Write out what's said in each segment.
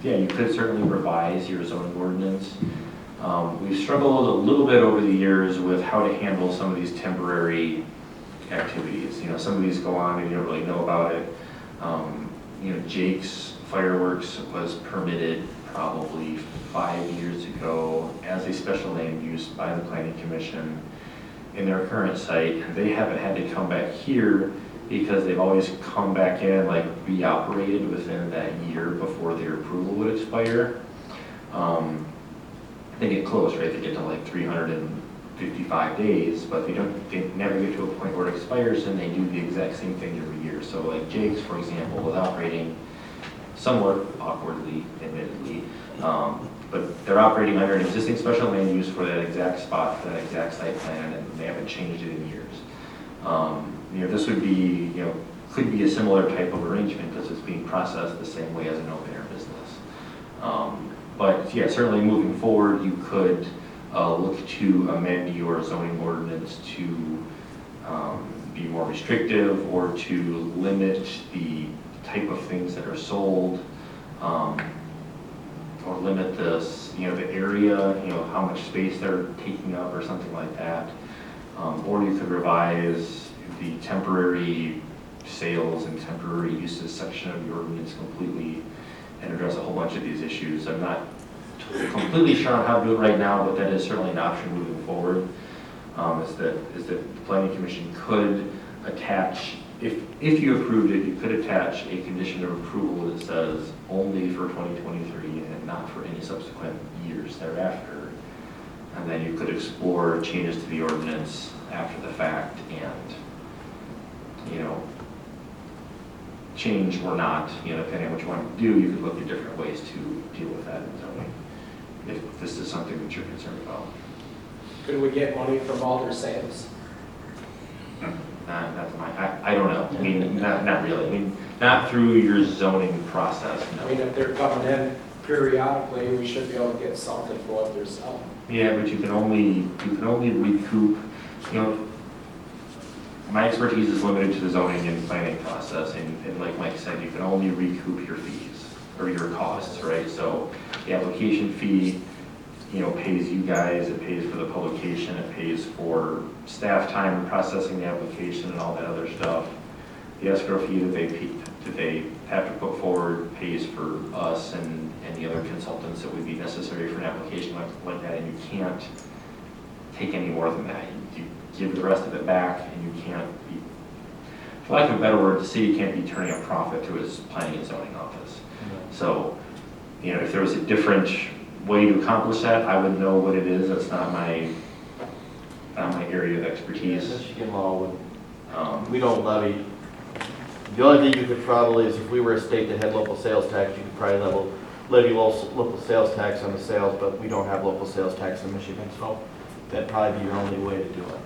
yeah, you could certainly revise your zoning ordinance. We've struggled a little bit over the years with how to handle some of these temporary activities. You know, some of these go on and you don't really know about it. You know, Jake's Fireworks was permitted probably 5 years ago as a special land use by the Planning Commission in their current site. They haven't had to come back here because they've always come back in, like, reoperated within that year before their approval would expire. They get close, right? They get to like 355 days, but they never get to a point where it expires, and they do the exact same thing every year. So like Jake's, for example, was operating somewhat awkwardly, admittedly, but they're operating under an existing special land use for that exact spot, for that exact site plan, and they haven't changed it in years. You know, this would be, you know, could be a similar type of arrangement because it's being processed the same way as an open air business. But yeah, certainly moving forward, you could look to amend your zoning ordinance to be more restrictive or to limit the type of things that are sold, or limit this, you know, the area, you know, how much space they're taking up or something like that. Or you could revise the temporary sales and temporary uses section of the ordinance completely and address a whole bunch of these issues. I'm not completely sure on how to do it right now, but that is certainly an option moving forward. Is that the Planning Commission could attach, if you approved it, you could attach a condition of approval that says only for 2023 and not for any subsequent years thereafter. And then you could explore changes to the ordinance after the fact and, you know, change or not, you know, depending on what you want to do, you could look at different ways to deal with that in zoning, if this is something that you're concerned about. Could we get money from all their sales? I don't know. I mean, not really. I mean, not through your zoning process, no. I mean, if they're coming in periodically, we should be able to get something for what they're selling. Yeah, but you can only recoup, you know, my expertise is limited to the zoning and planning process, and like Mike said, you can only recoup your fees or your costs, right? So the application fee, you know, pays you guys, it pays for the publication, it pays for staff time processing the application and all that other stuff. The escrow fee that they have to put forward pays for us and the other consultants that would be necessary for an application like that, and you can't take any more than that. You give the rest of it back, and you can't be, for lack of a better word, the city can't be turning a profit to its planning and zoning office. So, you know, if there was a different way to accomplish that, I would know what it is. That's not my area of expertise. Michigan law would, we don't levy. The only thing you could probably is if we were a state that had local sales tax, you could probably levy local sales tax on the sales, but we don't have local sales tax in Michigan, so that'd probably be your only way to do it.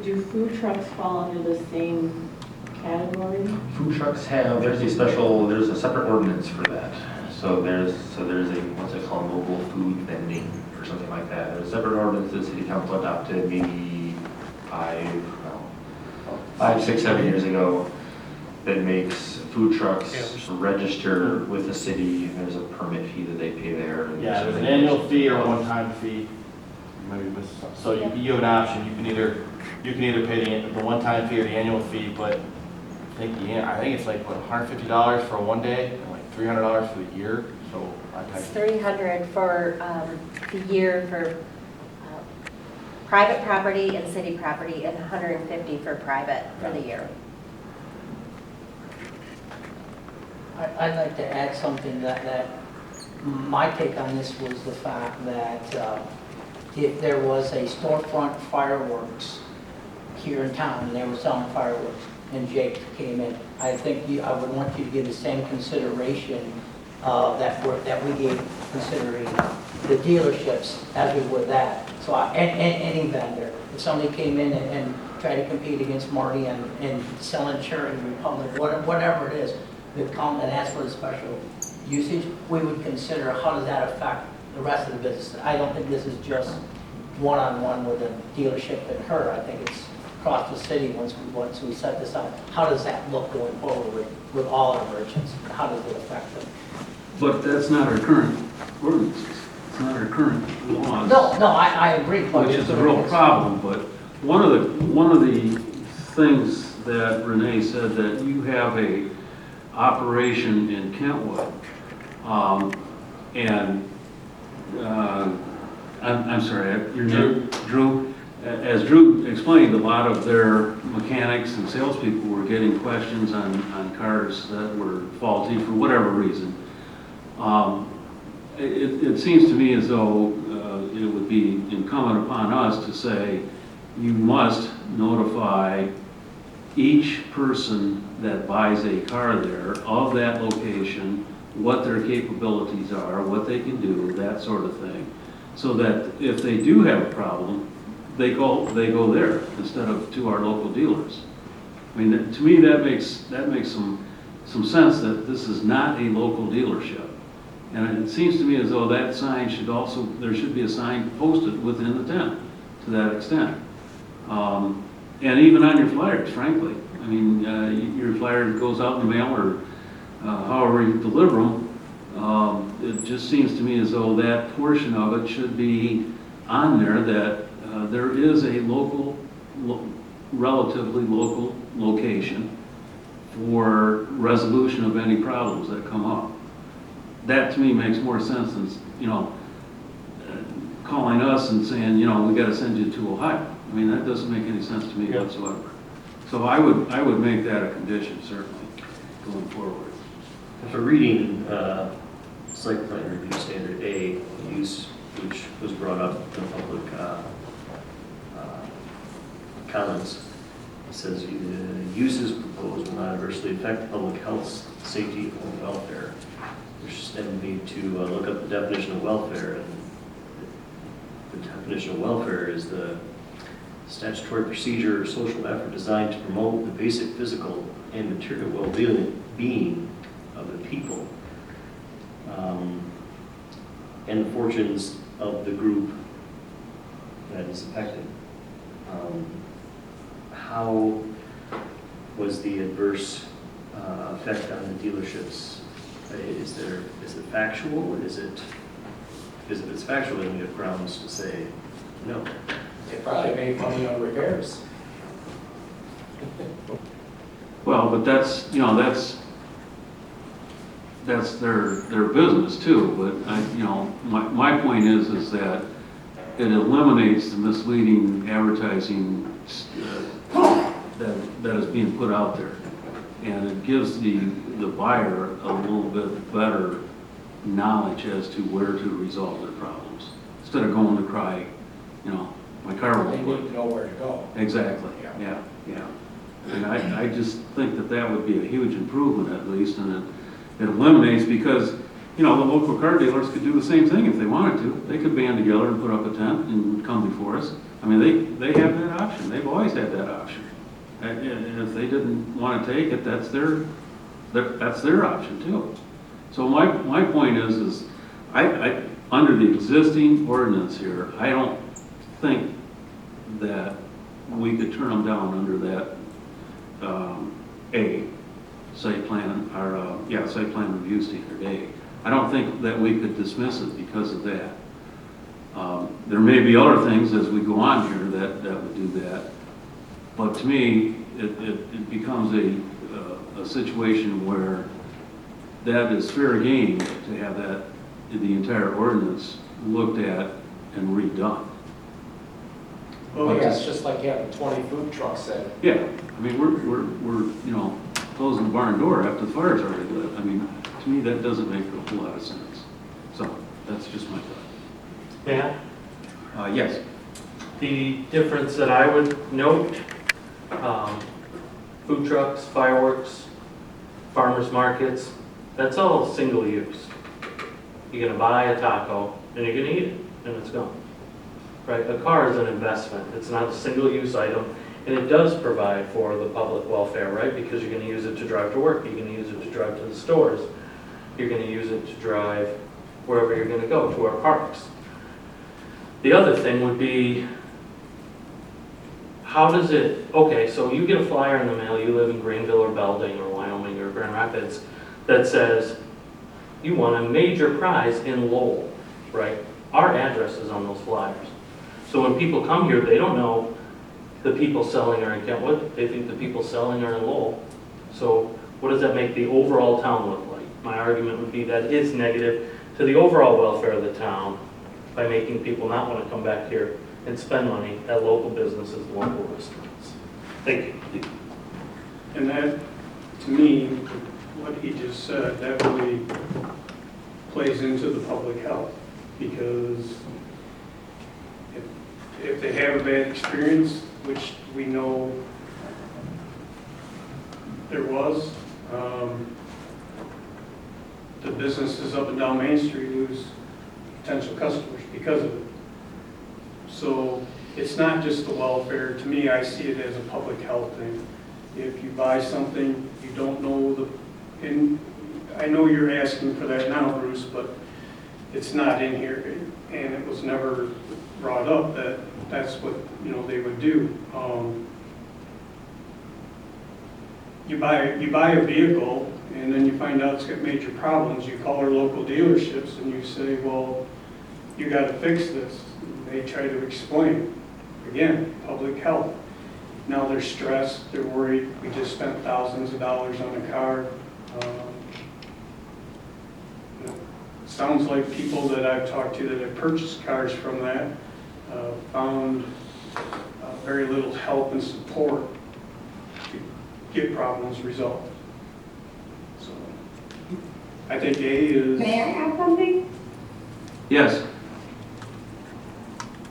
Do food trucks fall under the same category? Food trucks there's a separate ordinance for that. So there's a, what's it called, mobile food vending or something like that. There's a separate ordinance that City Council adopted maybe 5, 6, 7 years ago that makes food trucks register with the city, and there's a permit fee that they pay there. And Yeah, there's an annual fee or a one-time fee. So you have an option. You can either pay the one-time fee or the annual fee, but I think it's like what, $150 for one day and like $300 for the year. So it's $300 for the year for private property and city property, and $150 for private for the year. I'd like to add something that my take on this was the fact that if there was a storefront fireworks here in town and they were selling fireworks and Jake came in, I think I would want you to give the same consideration that we gave considering the dealerships as we would that. So any vendor, if somebody came in and tried to compete against Marty and selling Cherry Republic, whatever it is, they'd come and ask for the special usage, we would consider how does that affect the rest of the business. I don't think this is just one-on-one with a dealership and her. I think it's across the city once we set this up, how does that look going forward with all our merchants? How does it affect them? But that's not our current ordinances. It's not our current laws. No, I agree. but Which is a real problem, but one of the things that Renee said, that you have a operation in Kentwood, and, I'm sorry, your name? Drew. As Drew explained, a lot of their mechanics and salespeople were getting questions on cars that were faulty for whatever reason. It seems to me as though it would be incumbent upon us to say, you must notify each person that buys a car there of that location, what their capabilities are, what they can do, that sort of thing, so that if they do have a problem, they go there instead of to our local dealers. I mean, to me, that makes some sense that this is not a local dealership. And it seems to me as though that sign should also, there should be a sign posted within the tent to that extent. And even on your flyers, frankly. I mean, your flyer goes out in the mail or however you deliver them, it just seems to me as though that portion of it should be on there, that there is a relatively local location for resolution of any problems that come up. That to me makes more sense than, calling us and saying, we got to send you to Ohio. I mean, that doesn't make any sense to me whatsoever. So I would make that a condition, certainly, going forward. For reading site plan review standard A, use, which was brought up in the public comments, it says uses proposed will not adversely affect public health, safety, or welfare. Which then need to look up the definition of welfare, and the definition of welfare is the statutory procedure or social effort designed to promote the basic physical and material well-being of the people, and the fortunes of the group that is affected. How was the adverse effect on the dealerships? Is it factual? If it's factual, then we have grounds to say no. They probably made money on repairs. Well, but that's their business too, but my point is that it eliminates the misleading advertising that is being put out there. And it gives the buyer a little bit better knowledge as to where to resolve their problems. Instead of going to cry, my car They won't need work. to know where to go. Exactly, yeah. And I just think that would be a huge improvement at least, and it eliminates, because, the local car dealers could do the same thing if they wanted to. They could band together and put up a tent and come before us. I mean, they have that option. They've always had that option. And if they didn't want to take it, that's their option too. So my point is I under the existing ordinance here, I don't think that we could turn them down under that site plan review standard A. I don't think that we could dismiss it because of that. There may be other things as we go on here that would do that. But to me, it becomes a situation where that is fair game to have the entire ordinance looked at and redone. Well, yeah, it's just like having 20 food trucks that, Yeah, I mean, we're closing the barn door after the fire's already lit. I mean, to me, that doesn't make a whole lot of sense. So that's just my thought. Yeah, Yes. the difference that I would note, food trucks, fireworks, farmers markets, that's all single use. You're gonna buy a taco and you're gonna eat it and it's gone. Right? A car is an investment. It's not a single use item, and it does provide for the public welfare, right? Because you're gonna use it to drive to work, you're gonna use it to drive to the stores, you're gonna use it to drive wherever you're gonna go, to our parks. The other thing would be, how does it, okay, so you get a flyer in the mail, you live in Greenville or Belding or Wyoming or Grand Rapids, that says you won a major prize in Lowell, right? Our address is on those flyers. So when people come here, they don't know the people selling are in Kentwood, they think the people selling are in Lowell. So what does that make the overall town look like? My argument would be that it's negative to the overall welfare of the town by making people not want to come back here and spend money at local businesses, local restaurants. Thank you. And that, to me, what he just said, that really plays into the public health, because if they have a bad experience, which we know there was, the businesses up and down Main Street lose potential customers because of it. So it's not just the welfare. To me, I see it as a public health thing. If you buy something, you don't know and I know you're asking for that now, Bruce, but it's not in here, and it was never brought up that that's what, they would do. You buy a vehicle, and then you find out it's got major problems. You call our local dealerships and you say, well, you got to fix this. And they try to explain. Again, public health. Now they're stressed, they're worried. We just spent thousands of dollars on a car. Sounds like people that I've talked to that have purchased cars from that found very little help and support to get problems resolved. So I think A is... May I add something? Yes.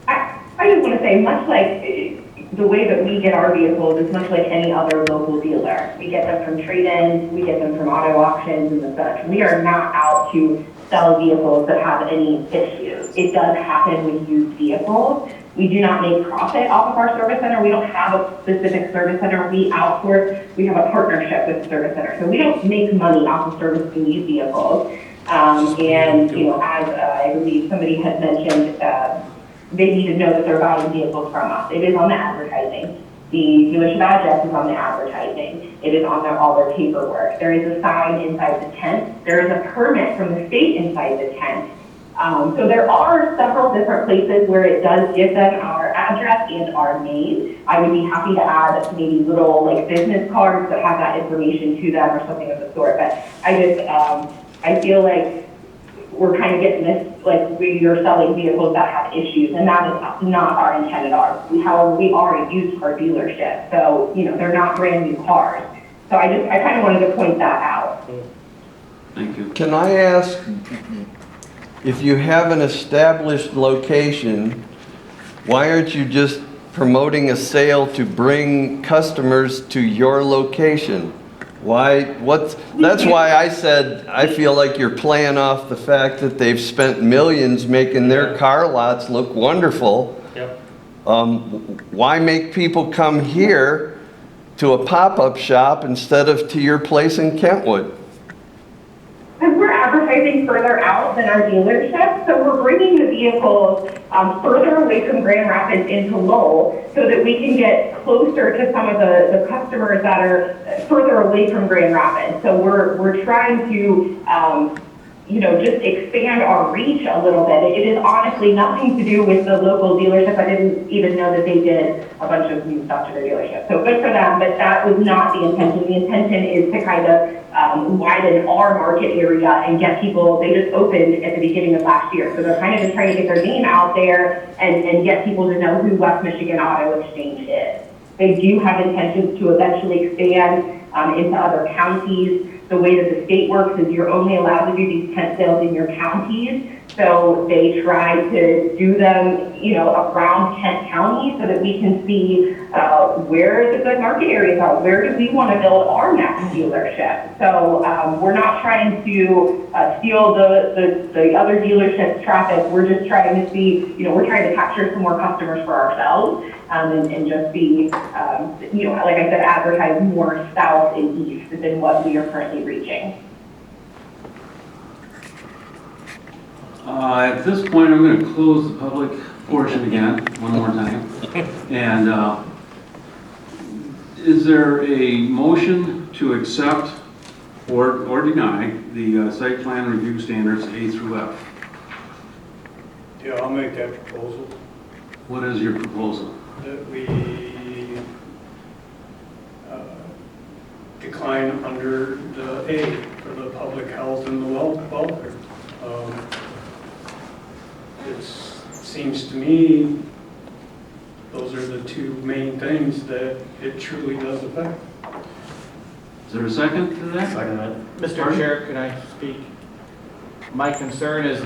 I just want to say, much like the way that we get our vehicles is much like any other local dealer. We get them from trade-ins, we get them from auto auctions and such. We are not out to sell vehicles that have any issues. It does happen with used vehicles. We do not make profit off of our service center. We don't have a specific service center. We outsource. We have a partnership with the service center. So we don't make money off of servicing these vehicles. And, as I believe somebody had mentioned, they need to know that they're buying vehicles from us. It is on the advertising. The dealership address is on the advertising. It is on all their paperwork. There is a sign inside the tent. There is a permit from the state inside the tent. So there are several different places where it does give them our address and our name. I would be happy to add maybe little business cards that have that information to them or something of the sort. But I feel like we're kind of getting this, we are selling vehicles that have issues, and that is not our intent at all. However, we are a used car dealership, so, they're not brand new cars. So I kind of wanted to point that out. Thank you. Can I ask, if you have an established location, why aren't you just promoting a sale to bring customers to your location? That's why I said, I feel like you're playing off the fact that they've spent millions making their car lots look wonderful. Yep. Why make people come here to a pop-up shop instead of to your place in Kentwood? Because we're advertising further out than our dealership, so we're bringing the vehicles further away from Grand Rapids into Lowell so that we can get closer to some of the customers that are further away from Grand Rapids. So we're trying to just expand our reach a little bit. It is honestly nothing to do with the local dealership. I didn't even know that they did a bunch of new stuff to their dealership. So good for them, but that was not the intention. The intention is to kind of widen our market area and get people. They just opened at the beginning of last year. So they're kind of just trying to get their name out there and get people to know who West Michigan Auto Exchange is. They do have intentions to eventually expand into other counties. The way that the state works is you're only allowed to do these tent sales in your counties. So they try to do them, around Kent County so that we can see where the good market areas are. Where do we want to build our next dealership? So we're not trying to steal the other dealerships' traffic. We're just trying to see, we're trying to capture some more customers for ourselves and just be, like I said, advertise more south and east than what we are currently reaching. At this point, I'm going to close the public portion again, one more time. And Is there a motion to accept or deny the site plan review standards A through F? Yeah, I'll make that proposal, What is your proposal? that we decline under the A for the public health and the welfare. It seems to me those are the two main things that it truly does affect. Is there a second to that? Second that. Mr. Chair, can I speak? My concern is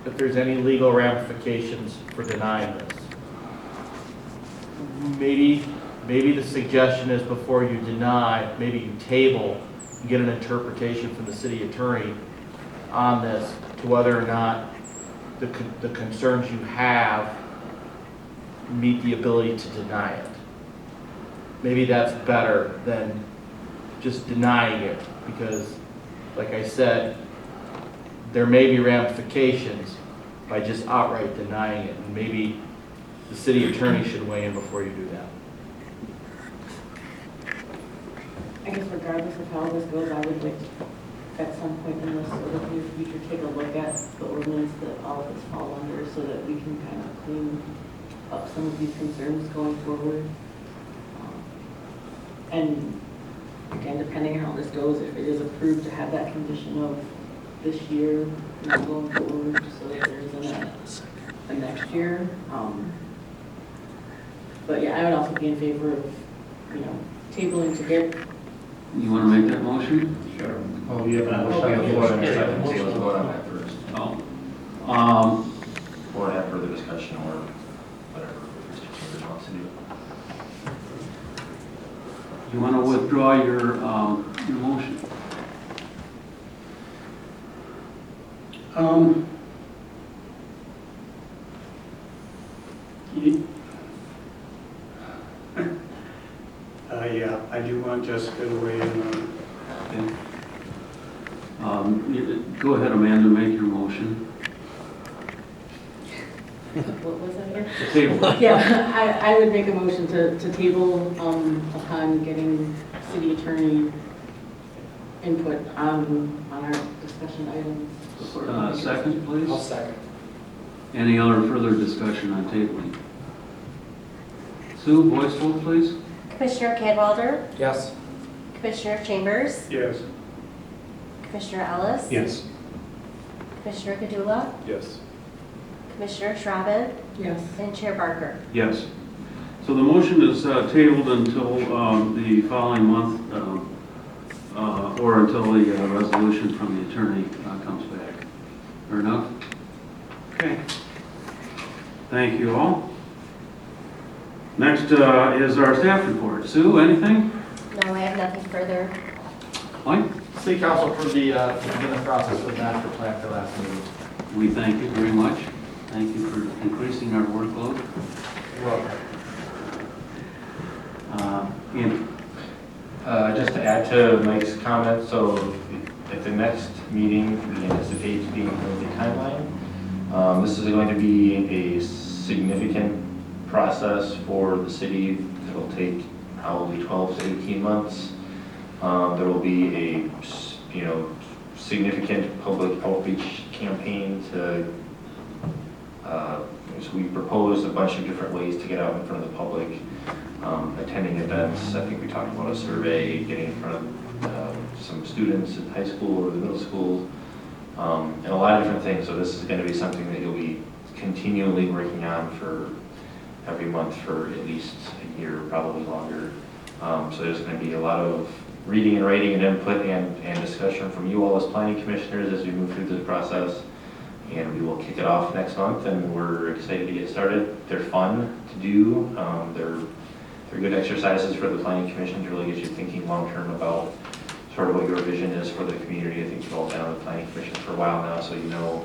if there's any legal ramifications for denying this. Maybe the suggestion is before you deny, maybe you table, and get an interpretation from the city attorney on this to whether or not the concerns you have meet the ability to deny it. Maybe that's better than just denying it, because, like I said, there may be ramifications by just outright denying it, and maybe the city attorney should weigh in before you do that. I guess regardless of how this goes, I would like to, at some point in this sort of near future, take a look at the ordinance that all of this fall under so that we can kind of clean up some of these concerns going forward. And again, depending on how this goes, if it is approved to have that condition of this year, not going forward, so that there isn't a next year. But yeah, I would also be in favor of, tabling to get. You want to make that motion? Sure. Oh, you have a motion on the floor and a second, so let's vote on that first. Oh. Or have further discussion or whatever Mr. Chambers wants to do. You want to withdraw your motion? Yeah, I do want Jessica to weigh in on it. Okay. Go ahead, Amanda, make your motion. What was that again? Table. Yeah, I would make a motion to table upon getting city attorney input on our discussion items. before we Second, please. I'll second. Any other further discussion on tabling? Sue, voice vote, please. Commissioner Cadwalder, Yes. Commissioner Chambers, Yes. Commissioner Ellis, Yes. Commissioner Gadula, Yes. Commissioner Shrabbin, Yes. and Chair Barker. Yes. So the motion is tabled until the following month, or until the resolution from the attorney comes back. Fair enough? Okay. Thank you all. Next is our staff report. Sue, anything? No, I have nothing further. Mike? City Council approved the beginning process with master plan for last meeting. We thank you very much. Thank you for increasing our workload. You're welcome. Andrew? Just to add to Mike's comment, so at the next meeting, we anticipate being on the timeline. This is going to be a significant process for the city. It'll take probably 12 to 18 months. There will be a, significant public outreach campaign to, so we proposed a bunch of different ways to get out in front of the public. Attending events, I think we talked about a survey, getting in front of some students in high school or the middle school, and a lot of different things. So this is going to be something that you'll be continually working on for every month for at least a year, probably longer. So there's going to be a lot of reading and writing and input and discussion from you all as planning commissioners as we move through this process. And we will kick it off next month, and we're excited to get started. They're fun to do. They're good exercises for the planning commission to really get you thinking long-term about sort of what your vision is for the community. I think you've all been on the planning commission for a while now, so you know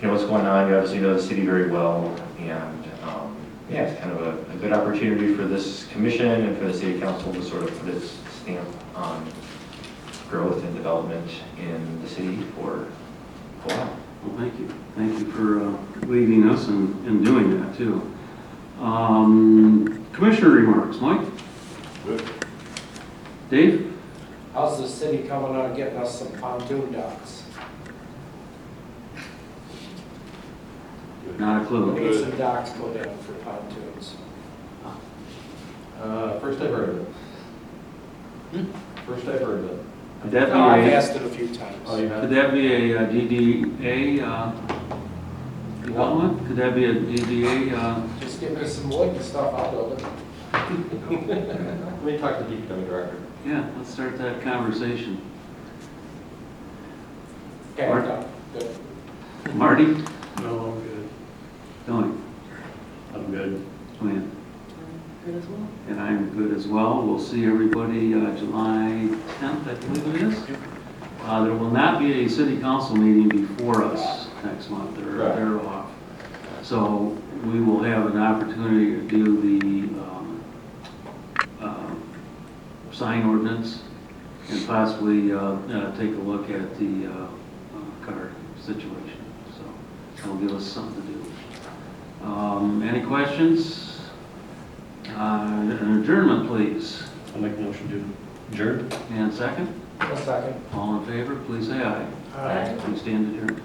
what's going on. You obviously know the city very well, and it's kind of a good opportunity for this commission and for the city council to sort of put its stamp on growth and development in the city for a while. Well, thank you. Thank you for leading us and doing that, too. Commissioner remarks, Mike? Good. Dave? How's the city coming on getting us some pontoon docks? Not a We clue. need some docks put in for pontoons. First I've heard of it. First I've heard of it. Could that No, I've be a, asked it a few times. Oh, you could have? that be a DDA development? Could that be a DDA? Just give me some wood and stuff, I'll build it. Let me talk to the DPW director. Yeah, let's start that conversation. Okay, Mark? done. Good. Marty? No, I'm good. Tony? I'm good. Joanne? Good as well. And I'm good as well. We'll see everybody July 10th, I believe it is. There will not be a city council meeting before us next month. Right. They're off. So we will have an opportunity to do the sign ordinance and possibly take a look at the car situation. So that'll give us something to do. Any questions? An adjournment, please. I'll make a motion to adjourn. And second? A second. All in favor, please say aye. All right. We stand adjourned.